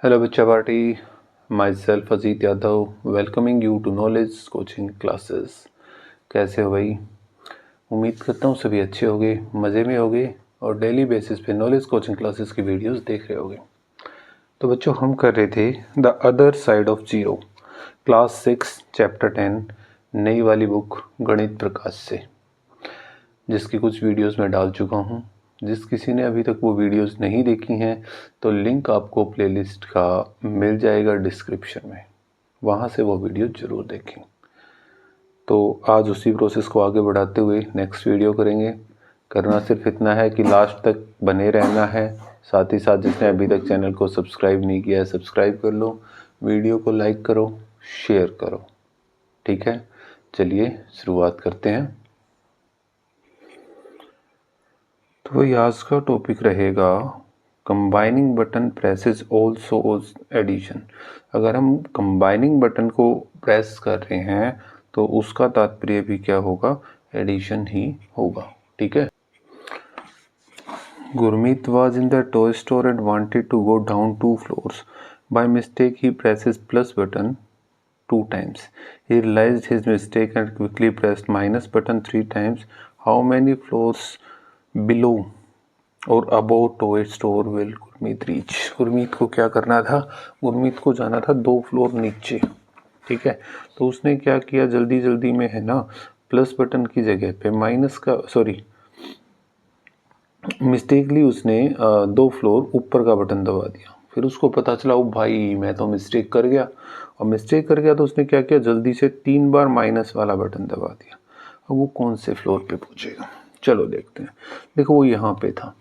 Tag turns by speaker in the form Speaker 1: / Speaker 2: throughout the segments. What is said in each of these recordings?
Speaker 1: Hello बच्चा party, myself Ajit Yadav welcoming you to knowledge coaching classes. कैसे हो भाई? उम्मीद करता हूँ सभी अच्छे होंगे, मज़े में होंगे और डेली बेसिस पे नॉलेज कोचिंग क्लासेस की वीडियोस देख रहे होंगे। तो बच्चों हम कर रहे थे the other side of zero, class 6 chapter 10 नई वाली बुक गणित प्रकाश से, जिसकी कुछ वीडियोस मैं डाल चुका हूँ। जिस किसी ने अभी तक वो वीडियोस नहीं देखी हैं तो लिंक आपको प्लेलिस्ट का मिल जाएगा डिस्क्रिप्शन में, वहाँ से वो वीडियो ज़रूर देखें। तो आज उसी प्रोसेस को आगे बढ़ाते हुए नेक्स्ट वीडियो करेंगे। करना सिर्फ इतना है कि लास्ट तक बने रहना है। साथ ही साथ जिसने अभी तक चैनल को सब्सक्राइब नहीं किया है सब्सक्राइब कर लो, वीडियो को लाइक करो, शेयर करो। ठीक है, चलिए शुरुआत करते हैं। तो वही आज का टॉपिक रहेगा combining button presses also addition. अगर हम कंबाइनिंग बटन को प्रेस कर रहे हैं तो उसका तात्पर्य भी क्या होगा? एडिशन ही होगा। ठीक है। Gurmeet was in the toy store and wanted to go down 2 floors. By mistake he presses plus button 2 times. He realized his mistake and quickly pressed minus button 3 times. How many floors below और about toy store will Gurmeet reach? Gurmeet को क्या करना था? गुरमीत को जाना था 2 floor नीचे। ठीक है, तो उसने क्या किया, जल्दी जल्दी में है ना, प्लस बटन की जगह पे माइनस का मिस्टेकली उसने 2 फ्लोर ऊपर का बटन दबा दिया। फिर उसको पता चला ओ भाई मैं तो मिस्टेक कर गया, और मिस्टेक कर गया तो उसने क्या किया, जल्दी से 3 बार माइनस वाला बटन दबा दिया। अब वो कौन से फ्लोर पे पहुंचेगा? चलो देखते हैं। देखो वो यहाँ पे था,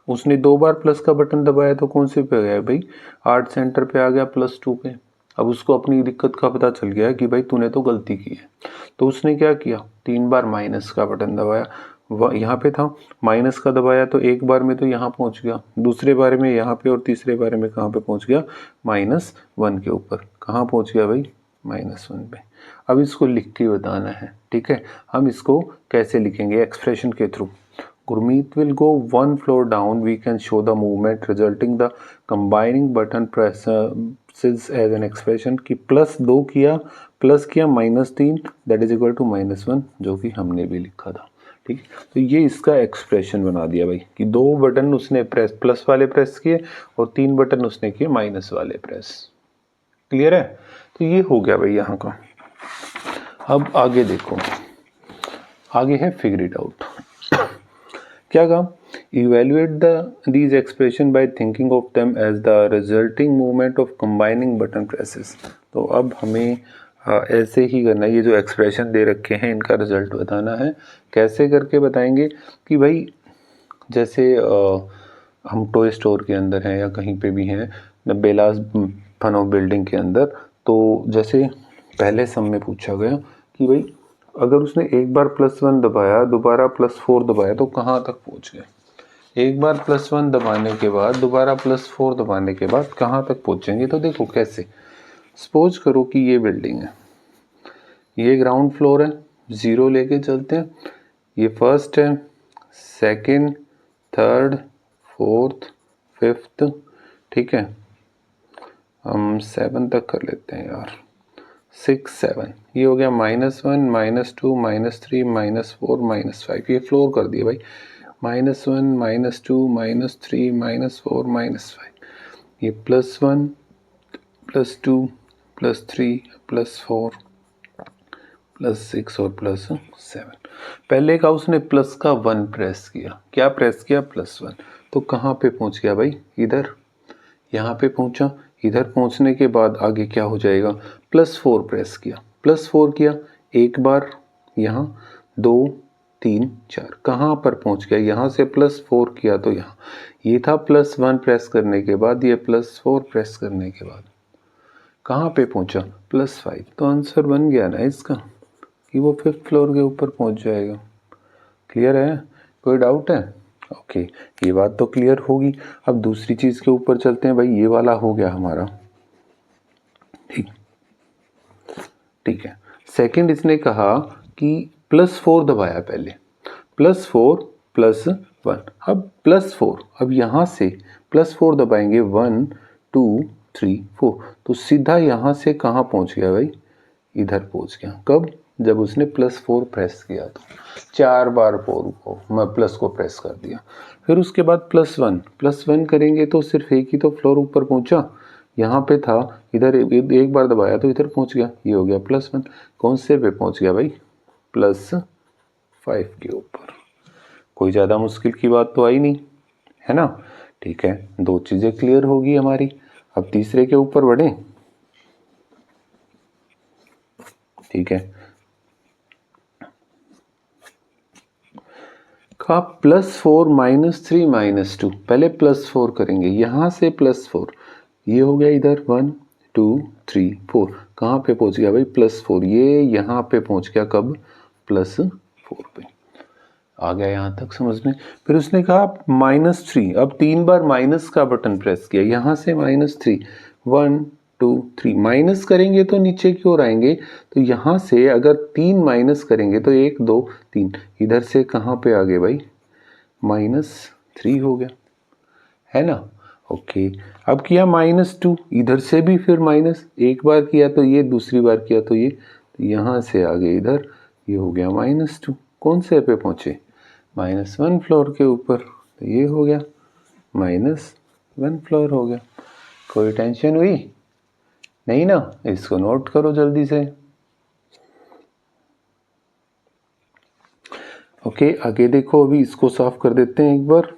Speaker 1: उसने 2 बार प्लस का बटन दबाया तो कौन से पे गया भाई? आर्ट सेंटर पे आ गया, +2 पे। अब उसको अपनी दिक्कत का पता चल गया कि भाई तूने तो गलती की है। तो उसने क्या किया, 3 बार माइनस का बटन दबाया। यहाँ पे था, माइनस का दबाया तो एक बार में तो यहाँ पहुंच गया, दूसरे बारे में यहाँ पे, और तीसरे बारे में कहाँ पे पहुंच गया? -1 के ऊपर। कहाँ पहुंच गया भाई? -1 पे। अब इसको लिख के बताना है। ठीक है, हम इसको कैसे लिखेंगे? एक्सप्रेशन के through. Gurmeet will go 1 floor down. We can show the movement resulting the combining button presses as an expression कि +2 किया, प्लस किया -3 दैट इज इक्वल टू -1, जो कि हमने भी लिखा था। ठीक है, तो ये इसका एक्सप्रेशन बना दिया भाई कि 2 बटन उसने प्लस वाले प्रेस किए और 3 बटन उसने किए माइनस वाले प्रेस। क्लियर है? तो ये हो गया भाई यहाँ का। अब आगे देखो, आगे है फिगर इट आउट। क्या कहा? Evaluate these expression by thinking of them as the resulting movement of combining button presses. तो अब हमें ऐसे ही करना है। ये जो एक्सप्रेशन दे रखे हैं इनका रिजल्ट बताना है। कैसे करके बताएंगे कि भाई जैसे हम टॉय स्टोर के अंदर हैं या कहीं पे भी हैं, बेलास फनो बिल्डिंग के अंदर, तो जैसे पहले सम में पूछा गया कि भाई अगर उसने एक बार +1 दबाया, दोबारा +4 दबाया तो कहाँ तक पहुँच गए? एक बार +1 दबाने के बाद दोबारा +4 दबाने के बाद कहाँ तक पहुँचेंगे? तो देखो कैसे। सपोज करो कि ये बिल्डिंग है, ये ग्राउंड फ्लोर है, 0 लेके चलते हैं। ये फर्स्ट है, सेकंड, थर्ड, फोर्थ, फिफ्थ। ठीक है, हम 7 तक कर लेते हैं यार, 6, 7। ये हो गया -1, -2, -3, -4, -5। ये फ्लोर कर दिए भाई, -1, -2, -3, -4, -5। ये +1, +2, +3, +4, +6 और +7। पहले का उसने प्लस का 1 प्रेस किया। क्या प्रेस किया? +1। तो कहाँ पे पहुंच गया भाई? इधर, यहाँ पे पहुंचा। इधर पहुंचने के बाद आगे क्या हो जाएगा? +4 प्रेस किया, +4 किया एक बार, यहाँ 2, 3, 4। कहाँ पर पहुंच गया? यहाँ से +4 किया तो यहाँ, ये था +1 प्रेस करने के बाद, ये +4 प्रेस करने के बाद कहाँ पे पहुंचा? +5। तो आंसर बन गया ना इसका कि वो 5th फ्लोर के ऊपर पहुंच जाएगा। क्लियर है? कोई डाउट है? ओके, ये बात तो क्लियर होगी। अब दूसरी चीज के ऊपर चलते हैं भाई। ये वाला हो गया हमारा, ठीक है। सेकंड इसने कहा कि +4 दबाया पहले, +4 +1। अब +4, अब यहाँ से +4 दबाएंगे 1, 2, 3 4, तो सीधा यहाँ से कहाँ पहुँच गया भाई, इधर पहुँच गया। कब, जब उसने +4 प्रेस किया तो 4 बार 4 को मैं प्लस को प्रेस कर दिया। फिर उसके बाद +1 करेंगे तो सिर्फ एक ही तो फ्लोर ऊपर पहुँचा, यहाँ पे था, इधर एक बार दबाया तो इधर पहुँच गया, ये हो गया +1। कौन से पे पहुँच गया भाई, +5 के ऊपर। कोई ज़्यादा मुश्किल की बात तो आई नहीं, है ना। ठीक है, दो चीज़ें क्लियर होगी हमारी। अब तीसरे के ऊपर बढ़े। ठीक है, का +4 -3 -2, पहले +4 करेंगे, यहाँ से +4, ये हो गया इधर 1 2 3 4, कहाँ पे पहुँच गया भाई, +4, ये यहाँ पे पहुँच गया कब, +4 पे। आ गया यहाँ तक समझ में। फिर उसने कहा -3, अब 3 बार माइनस का बटन प्रेस किया, यहाँ से -3, 1 2 3, माइनस करेंगे तो नीचे की ओर आएंगे, तो यहाँ से अगर 3 माइनस करेंगे तो 1 2 3, इधर से कहाँ पे आ गए भाई, -3 हो गया, है ना। ओके, अब किया -2, इधर से भी फिर माइनस, एक बार किया तो ये, दूसरी बार किया तो ये, तो यहाँ से आ गए इधर, ये हो गया -2। कौन से पे पहुँचे, -1 फ्लोर के ऊपर, तो ये हो गया -1 फ्लोर हो गया। कोई टेंशन हुई नहीं ना, इसको नोट करो जल्दी से। ओके, आगे देखो, अभी इसको साफ कर देते हैं एक बार,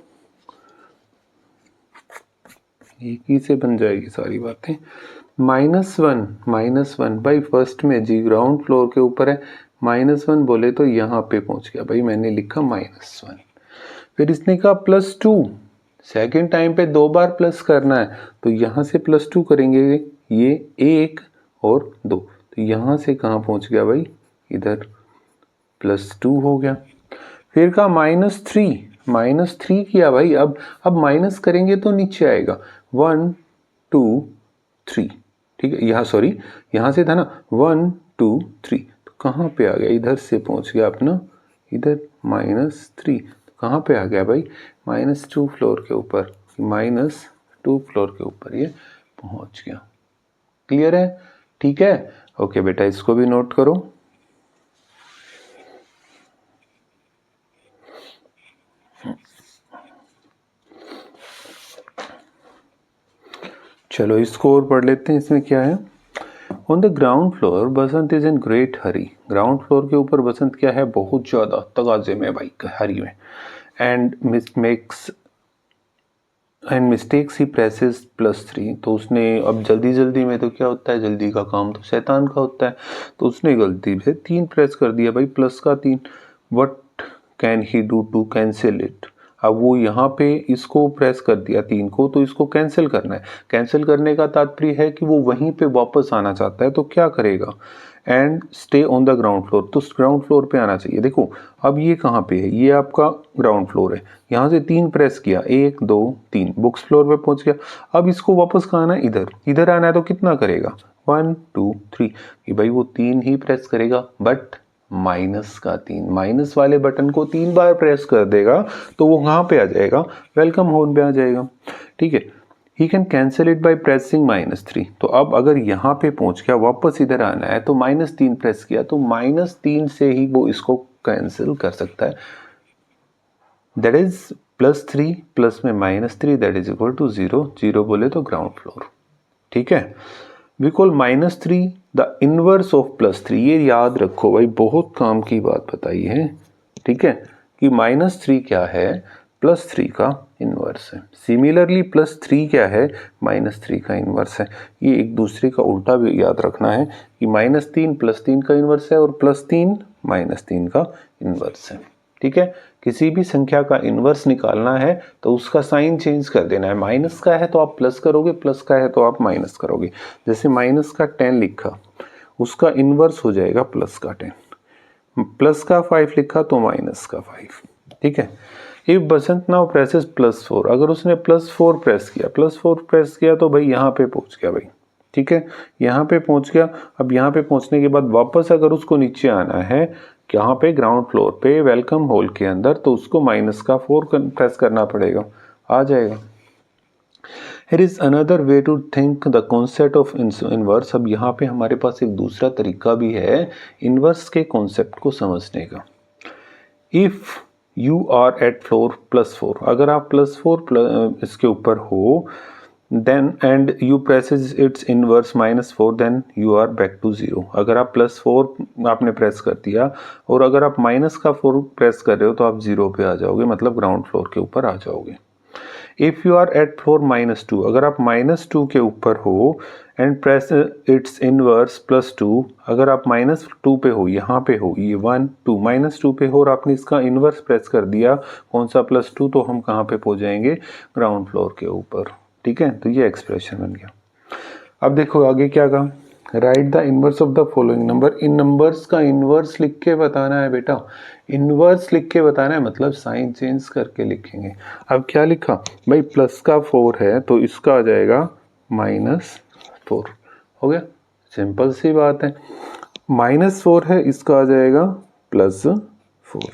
Speaker 1: एक ही से बन जाएगी सारी बातें। -1 भाई फर्स्ट में जी ग्राउंड फ्लोर के ऊपर है, -1 बोले तो यहाँ पे पहुँच गया भाई, मैंने लिखा -1। फिर इसने कहा +2, सेकेंड टाइम पे 2 बार प्लस करना है, तो यहाँ से +2 करेंगे, ये 1 और 2, तो यहाँ से कहाँ पहुँच गया भाई, इधर +2 हो गया। फिर कहा -3 किया भाई, अब माइनस करेंगे तो नीचे आएगा, 1 2 3, ठीक है, यहाँ सॉरी, यहाँ से था ना 1 2 3, तो कहाँ पे आ गया, इधर से पहुँच गया अपना, इधर -3, तो कहाँ पे आ गया भाई, -2 फ्लोर के ऊपर, -2 फ्लोर के ऊपर ये पहुँच गया। क्लियर है, ठीक है। ओके बेटा, इसको भी नोट करो। चलो इसको और पढ़ लेते हैं, इसमें क्या है। On the ground floor Basant is in great Hari, ground floor के ऊपर बसंत क्या है, बहुत ज़्यादा तगाजे में भाई, हरी में। एंड मिस्टेक्स ही प्रेसेस +3, तो उसने, अब जल्दी में तो क्या होता है, जल्दी का काम तो शैतान का होता है, तो उसने गलती से 3 प्रेस कर दिया भाई, प्लस का 3। What can he do to cancel it, अब वो यहाँ पे इसको प्रेस कर दिया 3 को, तो इसको कैंसिल करना है। कैंसिल करने का तात्पर्य है कि वो वहीं पे वापस आना चाहता है, तो क्या करेगा, and stay on the ground floor, तो ग्राउंड फ्लोर पे आना चाहिए। देखो अब ये कहाँ पे है, ये आपका ग्राउंड फ्लोर है, यहाँ से 3 प्रेस किया, 1 2 3, बुक्स फ्लोर पे पहुंच गया। अब इसको वापस कहाँ आना है, इधर आना है, तो कितना करेगा, 1 2 3, कि भाई वो 3 ही प्रेस करेगा, बट -3, माइनस वाले बटन को 3 बार प्रेस कर देगा, तो वो कहाँ पे आ जाएगा, वेलकम होम पे आ जाएगा। ठीक है, he can cancel it by pressing -3, तो अब अगर यहाँ पे पहुँच गया, वापस इधर आना है, तो -3 प्रेस किया, तो -3 से ही वो इसको कैंसिल कर सकता है। दैट इज +3 प्लस में -3, दैट इज इक्वल टू 0, 0 बोले तो ग्राउंड फ्लोर। ठीक है, we call -3 the inverse of +3, ये याद रखो भाई, बहुत काम की बात बताई है। ठीक है, कि -3 क्या है, +3 का इनवर्स है। सिमिलरली +3 क्या है, -3 का इनवर्स है। ये एक दूसरे का उल्टा भी याद रखना है कि -3 +3 का इनवर्स है, और +3 -3 का इनवर्स है। ठीक है, किसी भी संख्या का इनवर्स निकालना है तो उसका साइन चेंज कर देना है, माइनस का है तो आप प्लस करोगे, प्लस का है तो आप माइनस करोगे। जैसे माइनस का 10 लिखा, उसका इनवर्स हो जाएगा प्लस का 10, प्लस का 5 लिखा तो माइनस का 5। ठीक है, इफ बसंत नाउ प्रेसेस +4, अगर उसने +4 प्रेस किया तो भाई यहाँ पे पहुंच गया भाई। ठीक है, यहाँ पे पहुंच गया। अब यहाँ पे पहुंचने के बाद वापस अगर उसको नीचे आना है, यहाँ पे ग्राउंड फ्लोर पे वेलकम हॉल के अंदर, तो उसको -4 प्रेस करना पड़ेगा, आ जाएगा। Here is another way to think the concept of inverse. अब यहाँ पे हमारे पास एक दूसरा तरीका भी है इनवर्स के कॉन्सेप्ट को समझने का. If you are at floor +4, अगर आप +4 इसके ऊपर हो then and you presses its inverse -4 then you are back to 0. अगर आप +4 आपने प्रेस कर दिया और अगर आप -4 प्रेस कर रहे हो तो आप 0 पे आ जाओगे, मतलब ग्राउंड फ्लोर के ऊपर आ जाओगे. If you are at floor -2, अगर आप -2 के ऊपर हो एंड प्रेस इट्स इनवर्स +2, अगर आप -2 पे हो, यहाँ पे हो, ये 1 2 -2 पे हो और आपने इसका इनवर्स प्रेस कर दिया कौन सा +2, तो हम कहाँ पे पहुँच जाएंगे, ग्राउंड फ्लोर के ऊपर. ठीक है, तो ये एक्सप्रेशन बन गया. अब देखो आगे क्या कहा, right the inverse of the following number. In numbers का इनवर्स लिख के बताना है बेटा, इनवर्स लिख के बताना है, मतलब साइन चेंज करके लिखेंगे. अब क्या लिखा भाई, प्लस का 4 है तो इसका आ जाएगा -4. हो गया, सिंपल सी बात है. -4 है, इसका आ जाएगा +4.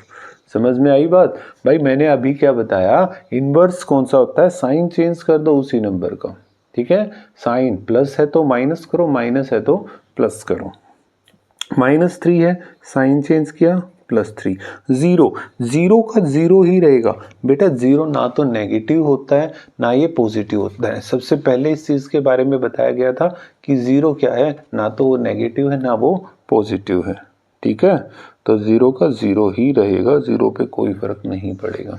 Speaker 1: समझ में आई बात भाई. मैंने अभी क्या बताया, इनवर्स कौन सा होता है, साइन चेंज कर दो उसी नंबर का. ठीक है, साइन प्लस है तो माइनस करो, माइनस है तो प्लस करो. -3 है, साइन चेंज किया +3. 0 का 0 ही रहेगा बेटा. 0 ना तो नेगेटिव होता है ना ये पॉजिटिव होता है. सबसे पहले इस चीज़ के बारे में बताया गया था कि 0 क्या है, ना तो वो नेगेटिव है ना वो पॉजिटिव है. ठीक है, तो 0 का 0 ही रहेगा, 0 पे कोई फर्क नहीं पड़ेगा.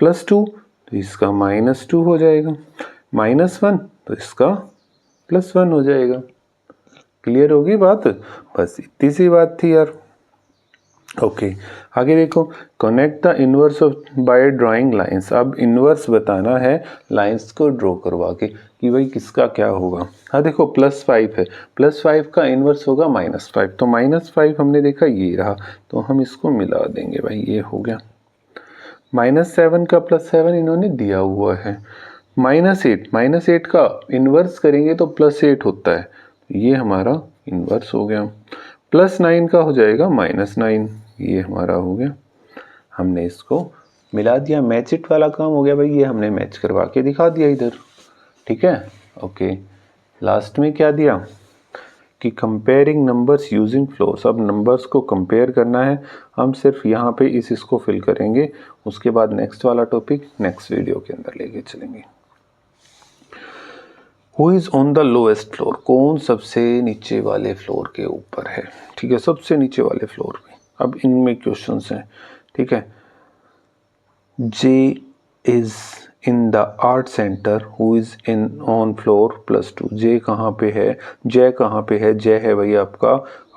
Speaker 1: +2 तो इसका -2 हो जाएगा, -1 तो इसका +1 हो जाएगा. क्लियर होगी बात, बस इतनी सी बात थी यार. ओके, आगे देखो, connect the inverse of by drawing lines. अब इनवर्स बताना है लाइंस को ड्रॉ करवा के कि भाई किसका क्या होगा. हाँ देखो, +5 है, +5 का इनवर्स होगा -5, तो -5 हमने देखा ये रहा, तो हम इसको मिला देंगे भाई, ये हो गया. -7 का +7 इन्होंने दिया हुआ है. -8 का इनवर्स करेंगे तो +8 होता है, ये हमारा इनवर्स हो गया. +9 का हो जाएगा -9, ये हमारा हो गया. हमने इसको मिला दिया, मैच इट वाला काम हो गया भाई, ये हमने मैच करवा के दिखा दिया इधर. ठीक है, ओके. लास्ट में क्या दिया कि कंपेयरिंग नंबर्स यूजिंग फ्लोर्स. अब नंबर्स को कंपेयर करना है, हम सिर्फ यहाँ पे इसको फिल करेंगे, उसके बाद नेक्स्ट वाला टॉपिक नेक्स्ट वीडियो के अंदर लेके चलेंगे. Who is on the lowest floor, कौन सबसे नीचे वाले फ्लोर के ऊपर है. ठीक है, सबसे नीचे वाले फ्लोर पे. अब इनमें क्वेश्चंस हैं. ठीक है, J is in the art centre who is in on floor +2. J कहाँ पे है, जय कहाँ पे है, जय है भाई आपका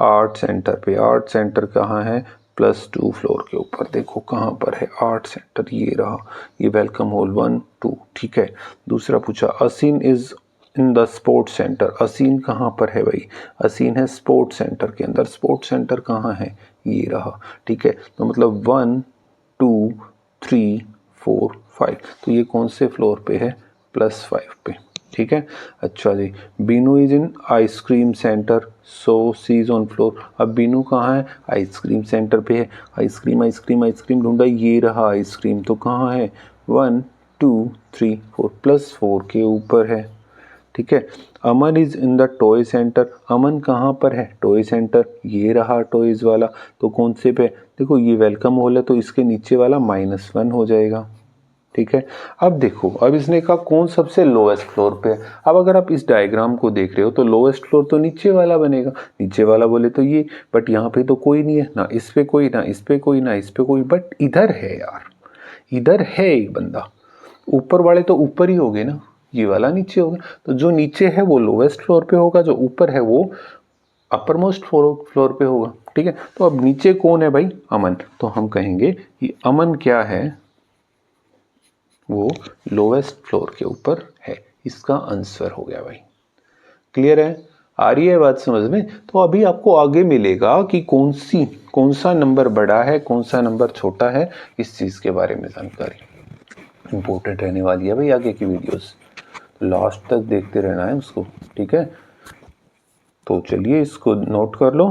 Speaker 1: आर्ट सेंटर पे. आर्ट सेंटर कहाँ है, +2 फ्लोर के ऊपर. देखो कहाँ पर है आर्ट सेंटर, ये रहा, ये वेलकम हॉल 1 2. ठीक है, दूसरा पूछा Asin is in the sports centre. Asin कहाँ पर है भाई, असीन है स्पोर्ट्स सेंटर के अंदर. स्पोर्ट्स सेंटर कहाँ है, ये रहा. ठीक है, तो मतलब 1 2 3 4 5, तो ये कौन से फ्लोर पे है, +5 पे. ठीक है, अच्छा ji. Binu is in ice cream centre, so she is on floor. अब बीनू कहाँ है, आइसक्रीम सेंटर पे है. आइसक्रीम आइसक्रीम आइसक्रीम ढूंढा, ये रहा आइसक्रीम, तो कहाँ है, 1 2 3 4, +4 के ऊपर है. ठीक है, Aman is in the toy centre. Aman कहाँ पर है, टॉय सेंटर, ये रहा टॉयज वाला, तो कौन से पे, देखो ये वेलकम हॉल है तो इसके नीचे वाला -1 हो जाएगा. ठीक है, अब देखो, अब इसने कहा कौन सबसे लोएस्ट फ्लोर पे है. अब अगर आप इस डायग्राम को देख रहे हो तो लोएस्ट फ्लोर तो नीचे वाला बनेगा. नीचे वाला बोले तो ये, बट यहाँ पे तो कोई नहीं है, ना इस पे कोई, ना इस पे कोई, ना इस पे कोई, बट इधर है यार, इधर है एक बंदा. ऊपर वाले तो ऊपर ही हो गए ना, ये वाला नीचे होगा, तो जो नीचे है वो लोवेस्ट फ्लोर पे होगा, जो ऊपर है वो अपर मोस्ट फ्लोर पे होगा. ठीक है, तो अब नीचे कौन है भाई, अमन, तो हम कहेंगे कि अमन क्या है, वो लोवेस्ट फ्लोर के ऊपर है. इसका आंसर हो गया भाई. क्लियर है, आ रही है बात समझ में. तो अभी आपको आगे मिलेगा कि कौन सा नंबर बड़ा है, कौन सा नंबर छोटा है, इस चीज़ के बारे में जानकारी इंपॉर्टेंट रहने वाली है भाई आगे की वीडियोस. लास्ट तक देखते रहना है उसको. ठीक है, तो चलिए इसको नोट कर लो.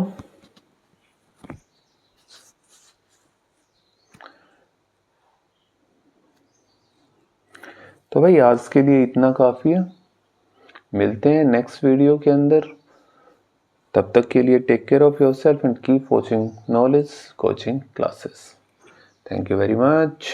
Speaker 1: तो भाई आज के लिए इतना काफ़ी है, मिलते हैं नेक्स्ट वीडियो के अंदर। तब तक के लिए take care of yourself and keep watching knowledge coaching classes. Thank you very much.